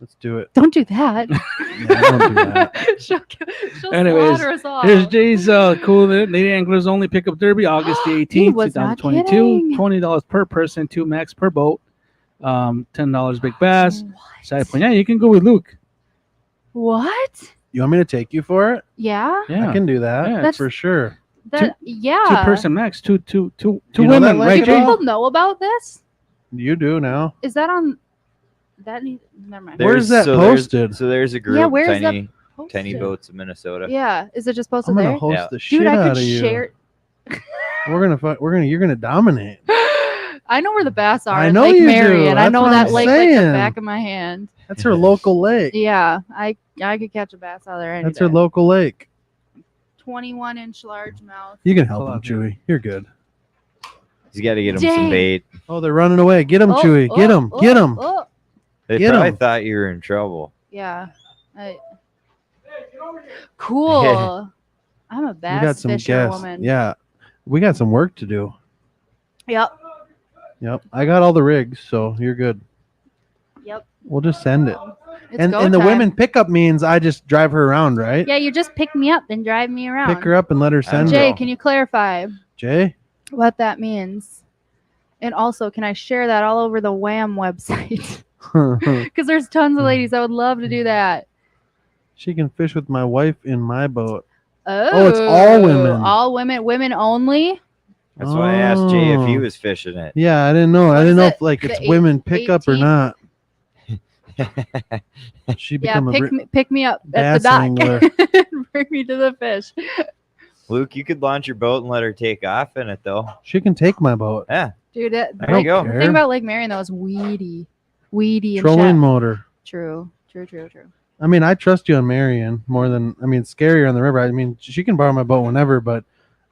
Let's do it. Don't do that. Yeah, don't do that. she'll Anyways, slaughter us all. Here's Jay's cool Lady Anglers Only Pickup Derby, August the He 18th, was not 2022. kidding. $20 per person, 2 max per boat. $10 big bass. Side point. Yeah, you can go with Luke. What? You want me to take you for it? Yeah. Yeah. I can do that. Yeah. That's- for sure. Yeah. 2 person max. Two You know women, that, Do right, Lady Jay? people know about this? You do now. Is that on? That need. Never mind. Where's that posted? So there's a group, Yeah, where is that tiny Posted. boats in Minnesota. Yeah. Is it just posted I'm gonna there? host Yeah. the shit Dude, I out could of you. share. You're gonna dominate. I know where the bass are. I in know Lake you Marion. do. I That's know what that I'm lake like saying. the back of my hand. That's her local lake. Yeah, I could catch a bass out there any That's day. her local lake. 21-inch largemouth. You can help Pull him, out here. Chewy. You're good. He's got to get him Dang. some bait. Oh, they're running away. Get him, Oh, Chewy. Get him. oh, Get him. oh. They Get probably 'em. thought you were in trouble. Yeah. Cool. I'm a We got bass some fisher guests. woman. Yeah, we got some work to do. Yep. Yep, I got all the rigs, so you're good. Yep. We'll just send it. It's And go the time. women pickup means I just drive her around, right? Yeah, you just pick me up and drive me around. Pick her up and let her send Jay, it. can you clarify Jay? what that means? And also, can I share that all over the Wham website? Because there's tons of ladies that would love to do that. She can fish with my wife in my boat. Oh, it's all women. All women. Women only. That's why I asked Jay if he Oh. was fishing it. Yeah, I didn't know. What I is didn't know it? if like The it's women pickup or 18? not. She Yeah, become a pick me up at the bass dock. angler. Bring me to the fish. Luke, you could launch your boat and let her take off in it, though. She can take my boat. Yeah, Dude, there you go. the thing about Lake Marion though is weedy and Trolling shit. motor. True. I mean, I trust you on Marion more than it's scarier on the river. I mean, she can borrow my boat whenever, but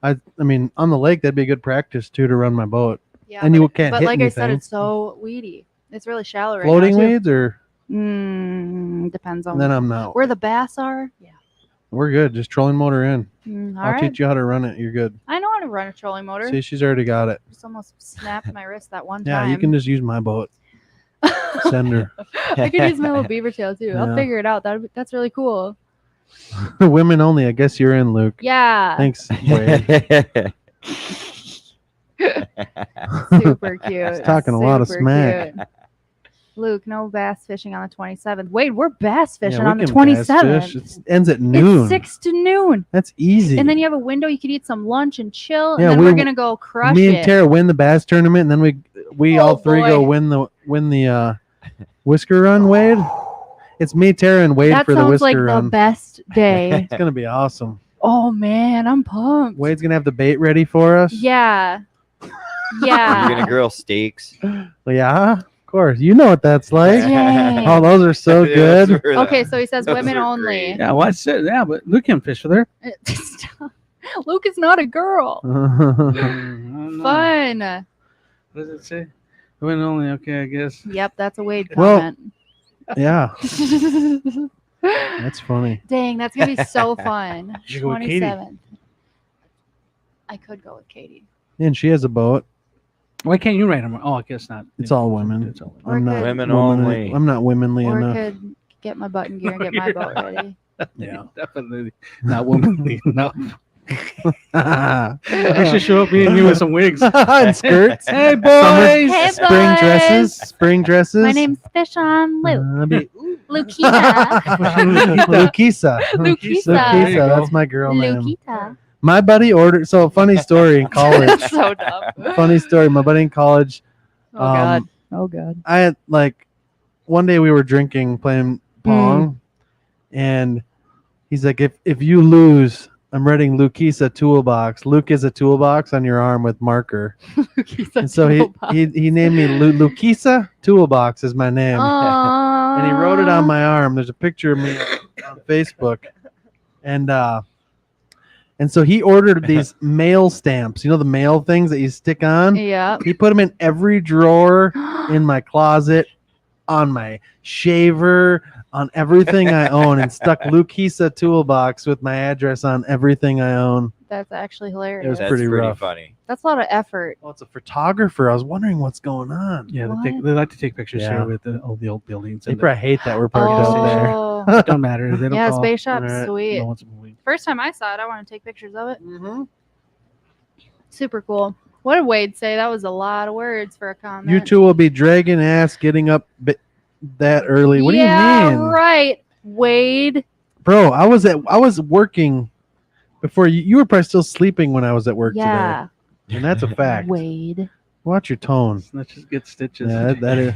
I mean, on the lake that'd be good practice too to run my boat. Yeah, And but, you can't But hit like I said, anything. it's so weedy. It's really shallow right Floating now. too. weeds, or Depends on then I'm not. where the bass are. Yeah. We're good. Just trolling motor in. All I'll right. teach you how to run it. You're good. I know how to run a trolling motor. See, she's already got it. Just almost snapped my wrist that one Yeah, time. you can just use my boat. Send her. I could use my little beaver tail too. I'll Yeah. figure it out. That's really cool. Women only. I guess you're in, Luke. Yeah. Thanks, Wade. Super cute. He's talking a lot of Super smack. cute. Luke, no bass fishing on the 27th. Wade, we're bass fishing Yeah, we on the can bass fish. 27th. It ends at noon. It's 6 to noon. That's easy. And then you have a window you could eat some lunch and chill. Yeah, And then we're going to go crush me and it. Tara win the bass tournament, and then we Oh, all three boy. go win the whisker run. Wade, it's me, Tara, and Wade That for the sounds whisker like run. the best day. It's gonna be awesome. Oh, man, I'm pumped. Wade's gonna have the bait ready for us. Yeah. You're Yeah. gonna grill steaks. Well, yeah, of course. You know what that's like. Dang. Oh, those are so Yeah, good. those were Okay, the- so he says those women are only. great. Yeah, well, I said, yeah, but Luke can fish for there. Luke is not a girl. I don't know. Fun. What does it say? Women only. Okay, I guess. Yep, that's a Wade Well, comment. Yeah, that's funny. Dang, that's gonna be so fun. You should go with Katie. 27th. I could go with Katie. And she has a boat. Why can't you write them? Oh, I guess not. It's all women. It's all women. Or I'm not could- Women womanly- only. I'm not womanly Or enough. could get my button gear and get my boat ready. Yeah. Definitely not womanly enough. And I should show up me and you with some wigs. skirts. Hey, Summer- boys. Hey, spring boys. dresses. Spring dresses. My name's Fish on Luke. I'll be Lukita. Lukisa. Lukisa. There you Lukisa. go. That's my girl name. Lukita. My buddy ordered. So funny story in college. So dumb. Funny story. My buddy in college. Oh god. Um, Oh god. I had like one day we were drinking, playing pong, and he's like, "If you lose, I'm writing Lukisa toolbox. Luke is a toolbox on your arm with marker." And so he named me Lukisa Toolbox is my name, and he wrote it on my arm. There's a picture of me on Facebook, and so he ordered these mail stamps. You know the mail things that you stick on. Yeah. He put them in every drawer in my closet, on my shaver, on everything I own, and stuck Lukisa Toolbox with my address on everything I own. That's actually It hilarious. was That's pretty pretty rough. funny. That's a lot of effort. Well, it's a photographer. I was wondering what's going on. Yeah, What? they like to take pictures Yeah. here with all the old buildings. They And probably hate that we're parked out there. Oh. it don't matter. They don't Yeah, call. Space Shop's Alright. sweet. No one's moving. First time I saw it, I want to take pictures of it. Mm-hmm. Super cool. What did Wade say? That was a lot of words for a comment. You two will be dragging ass getting up that early. What yeah, do you mean, right, Wade. bro? I was working before you were probably still sleeping when I was at work Yeah, today, and that's a fact. Wade. Watch your tone. Snitches get stitches. Yeah, that is.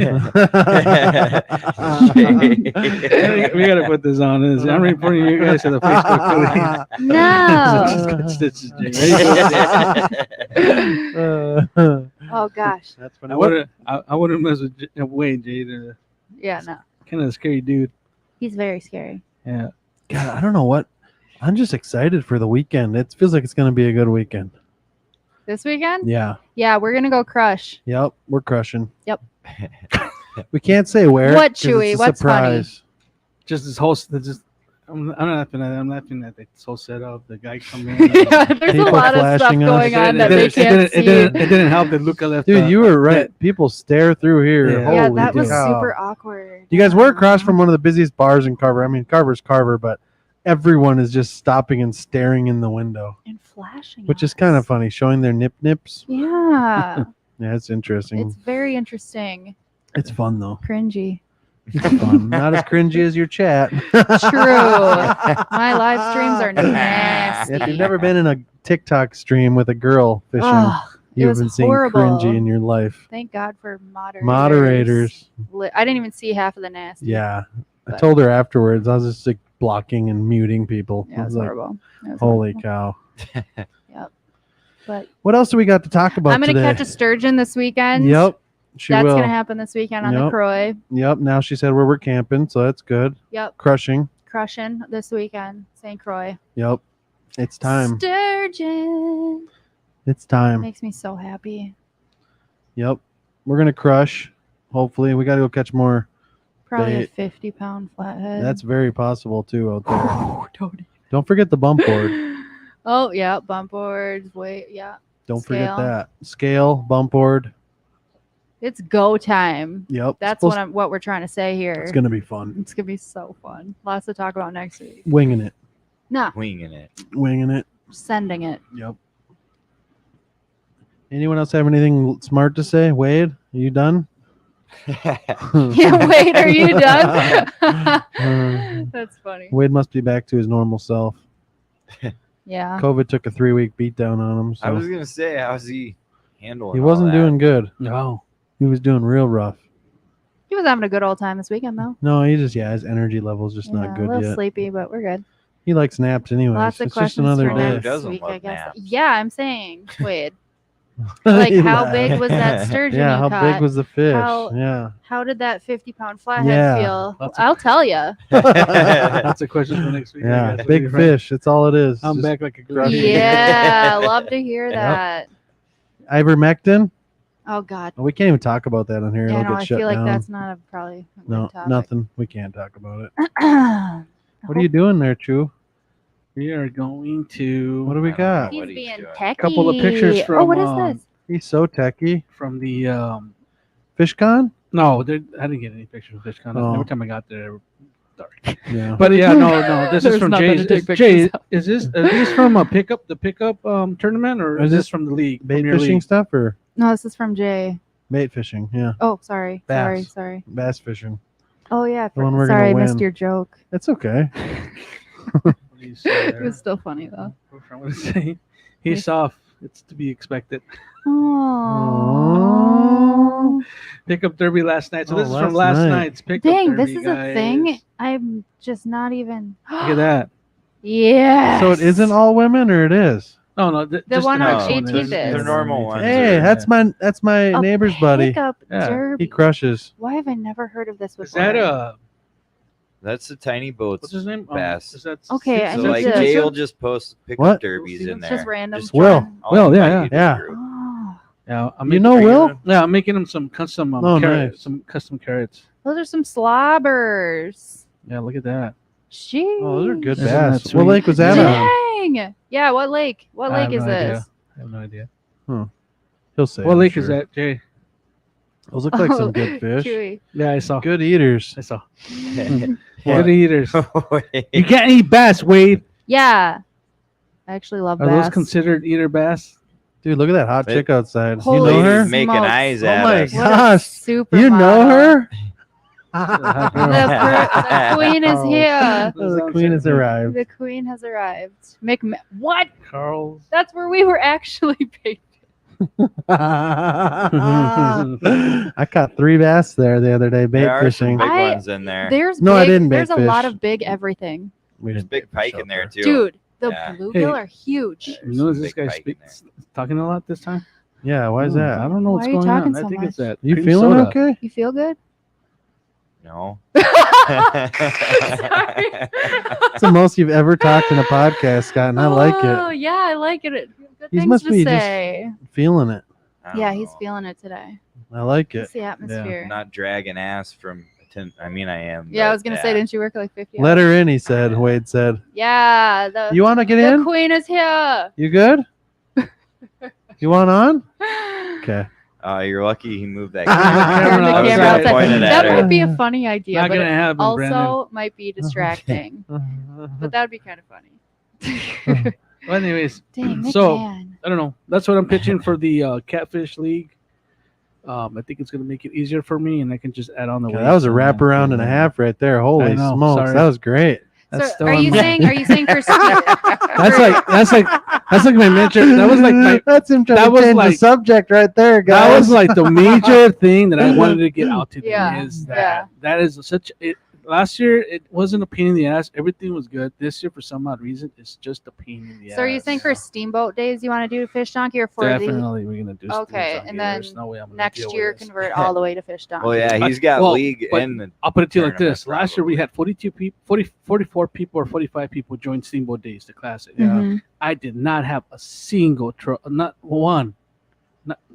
we gotta put this on. I'm reporting you guys to the Facebook. No. Snitches get stitches. Jay. Oh gosh. That's funny. I wouldn't mess with Wade, Jade. Yeah, no. Kind of a scary dude. He's very scary. Yeah. God, I don't know what. I'm just excited for the weekend. It feels like it's going to be a good weekend. This weekend? Yeah. Yeah, we're gonna go crush. Yep. We're crushing. Yep. We can't say where. What, 'cause Chewy? it's a What's funny? surprise. Just this whole. I'm laughing at this whole setup. The guy come in. Yeah, there's People a lot of stuff flashing us. going on that It they can't see. It didn't help that Luca left. Dude, you were right. People stare through here. Yeah. Yeah, Holy that was cow. super awkward. You guys were across from one of the busiest bars in Carver. I mean, Carver's Carver, but everyone is just stopping and staring in the window, And flashing. which is us. kind of funny, showing their nips. Yeah, Yeah, it's interesting. it's very interesting. It's fun though. Cringy. It's fun. Not as cringy as your chat. True. My live streams are nasty. If you've never been in a TikTok stream with a girl fishing, Ugh, it you've was been seeing horrible. cringy in your life. Thank God for moderators. Moderators. I didn't even see half of the nasty. Yeah. I But- told her afterwards. I was just like blocking and muting people. Yeah, I it was was like, horrible. It was holy horrible. cow. But What else do we got to talk about I'm gonna today? catch a sturgeon this weekend. Yep. She That's will. gonna happen this weekend on the Yep. Croy. Yep. Now she said where we're camping, so that's good. Yep. Crushing. Crushing this weekend. St. Croix. Yep. It's time. Sturgeon. It's time. Makes me so happy. Yep. We're gonna crush. Hopefully, we got to go catch more. Probably Bait. a 50-pound flathead. That's very possible too out there. Oh, Tony. Don't forget the bump board. Oh yeah, bump boards. Wait, yeah. Don't forget Scale. that scale, bump board. It's go time. Yep. That's Supposed- what we're trying to say here. It's gonna be fun. It's gonna be so fun. Lots to talk about next week. Winging it. Nah, Winging it. Winging it. sending it. Yep. Anyone else have anything smart to say? Wade, are you done? Yeah, Wade, are you done? That's funny. Wade must be back to his normal self. Yeah. COVID took a 3-week beat down on him. So I was gonna say, how's he handling? he all wasn't that? doing good. No. He was doing real rough. He was having a good old time this weekend, though. No, he just his energy level's just Yeah, not a good little yet. sleepy, but we're good. He likes naps anyway. Lots of It's just questions another for day. day. next Doesn't week, love I guess. naps. Yeah, I'm saying, Wade. Like, He how laughed. big was that sturgeon Yeah, you how caught? big was the fish? How- Yeah. How did that 50-pound flathead Yeah. feel? Lots of- I'll tell you. That's a question for next week. I Yeah, guess. big What do you think? fish. That's all it is. I'm Just back like a crush good it. Yeah, love to hear that. Ivermectin. Oh, God. We can't even talk about that on here. Yeah, It'll no, get I shut feel like down. that's not a probably a good No, topic. nothing. We can't talk about it. I What are you doing there, Chew? We are going to What do we I don't know got? He's what he's being doing. techie. Couple of pictures Oh, from, what is this? He's so techie. from the FishCon? no, I didn't get any pictures of FishCon. Oh. Every time I got there, they were dark. Yeah. But yeah, no, this is There's from nothing Jay's. to take Is, pictures Jay, of. is this are these from the pickup tournament, or Is is this this from the league? Bait from your fishing league? stuff or No, this is from Jay. bait fishing? Yeah. Oh, sorry. Bass. Sorry. Bass fishing. Oh, yeah. The one we're Sorry, I gonna missed win. your joke. That's okay. What do you say It there? was still funny, though. What I'm gonna say. He's soft. It's to be expected. Oh. Pickup derby last night. So Oh, this is from last last night. night's pickup Dang, derby. this is a thing. guys. I'm just not even. Look at that. Yeah. So it isn't all women, or it is? No, The just one the on next one 18th is. is. The normal ones. Hey, are- that's my A neighbor's buddy. Pickup Yeah, derby. He crushes. Why have I never heard of this before? Is that That's the tiny boats. what's his name? Bass. Is that Okay, I So need like to- Jay will just post pickup What? derbies in there. Just random. Just Will. John. I'll Will, yeah, invite you to the yeah. group. Oh, Yeah, I'm You making, know Will? yeah, I'm making him some custom Oh, carrots, nice. some custom carrots. those are some slobbers. Yeah, look at that. Jeez. Oh, those are good Isn't that bass. sweet? What lake was that on? Dang. Yeah, what lake? What I lake have is no idea. this? I have no idea. He'll say. What I'm lake is sure. that, Jay? Those look like Oh, some good fish. Chewy. Yeah, I saw. Good eaters. I saw. Yeah. Good eaters. Wait. You can't eat bass, Wade. Yeah. I actually love Are bass. those considered eater bass? Dude, look at that hot Hey. chick outside. Holy you know her? smokes. Making eyes Oh at my us. What a Gosh. super You know her? The queen is Oh. here. The queen has arrived. The queen has arrived. What? Carl's. That's where we were actually paid. I caught 3 bass there the other day bait There are some fishing. big I- ones in there. There's No, I big, didn't bait There's a lot fish. of big everything. We There's didn't big bait fish pike in out there too. Dude, the Yeah. bluegill Hey. are huge. You notice this Big guy pike in speaks talking a lot this time? Yeah, why is I that? don't know Why what's are you going on. talking I so think it's much? that. You cream feeling soda. okay? You feel good? No. Sorry. It's the most you've ever talked in a podcast, Scott, and I like Oh, it. yeah, I like it. Good He things must to be just- say. Feeling it. I don't Yeah, he's know. feeling it today. I like It's it. the atmosphere. I'm not dragging ass from. I mean, I am. Yeah, I but was gonna say, didn't you work like 50 Let hours? her in, he said. Wade said. Yeah, the You want to get the in? queen is here. You good? You want on? Okay. Oh, you're lucky he moved that. Camera Turn the outside. camera outside. Pointed at That her. might be a funny idea, Not but gonna it happen, also Brandon. might be distracting. But that'd be kind of funny. Well, anyways, Dang, So- McMahon. I don't know. That's what I'm pitching for the Catfish League. I think it's gonna make it easier for me, and I can just add on the. Okay, weights that was a and wraparound and a half right there. Holy know, smokes, sorry. that was great. That's So still are on you my- saying? Are you saying for? That's like my major. That was like my. That's him trying that to was change the like- subject right there, guys. That was like the major thing that I wanted to get out today. Yeah, Is that yeah. that is such it. Last year it wasn't a pain in the ass. Everything was good. This year, for some odd reason, it's just a pain in the ass. So are you saying for steamboat days you want to do fish donkey or for Definitely we're gonna do. Okay, something and here. then There's no way I'm gonna next deal year with this. convert all the way to fish donkey? Well, yeah, he's got Well, league but- and the. I'll put it to you like tournament, this. Last year we had 42 people, 44 people or 45 people join Steamboat Days, the classic. Mhm. I did not have a single not one,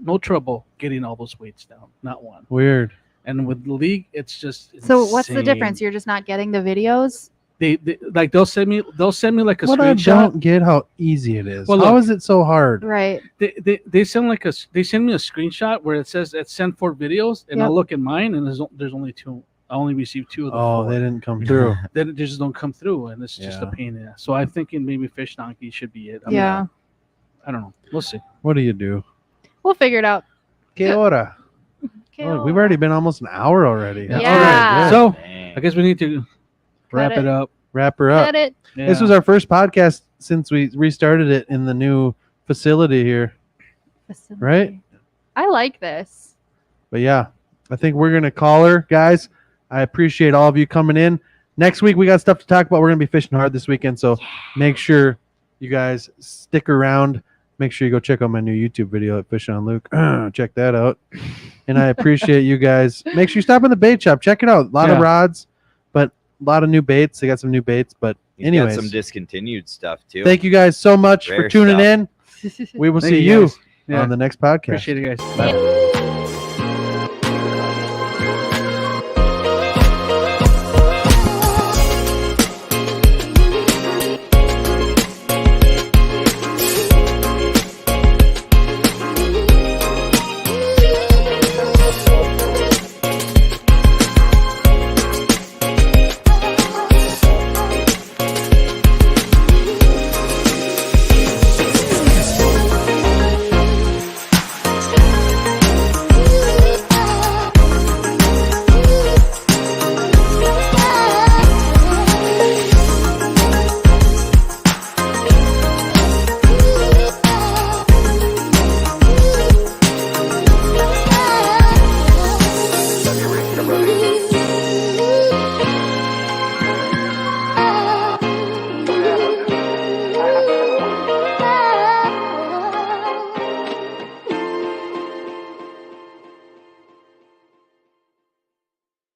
no trouble getting all those weights down, not one. weird. And with the league, it's just So what's the insane. difference? You're just not getting the videos? They like they'll send me like a What I screenshot. don't get how easy it is. Well, How look. is it so hard? Right. They send they send me a screenshot where it says it's sent 4 videos, and Yep. I'll look in mine, and there's only 2. I only received 2 of the Oh, 4. they didn't come through. Then it just don't come through, and it's just a Yeah. pain in the ass. So I'm thinking maybe Fish Donkey should be it. Yeah. I don't know. We'll see. What do you do? We'll figure it out. Que hora? Okay. Oh, we've already been almost an hour already. That's Yeah. really good. So Dang. I guess we need to wrap Cut it up. Wrap her up. Cut it. This Yeah. was our first podcast since we restarted it in the new facility here. Right? I like this. But yeah, I think we're going to call her, guys. I appreciate all of you coming in. Next week, we got stuff to talk about. We're going to be fishing hard this weekend. So make sure you guys stick around. Make sure you go check out my new YouTube video at Fishing on Luke. Check that out. And I appreciate you guys. Make sure you stop in the bait shop. Check it out. A lot of Yeah. rods, but a lot of new baits. They got some new baits. But He's anyways, got some discontinued stuff too. thank you guys so much for Rare tuning stuff. in. We will Thank see you you guys. Yeah. on the next podcast. Appreciate it, guys. Bye.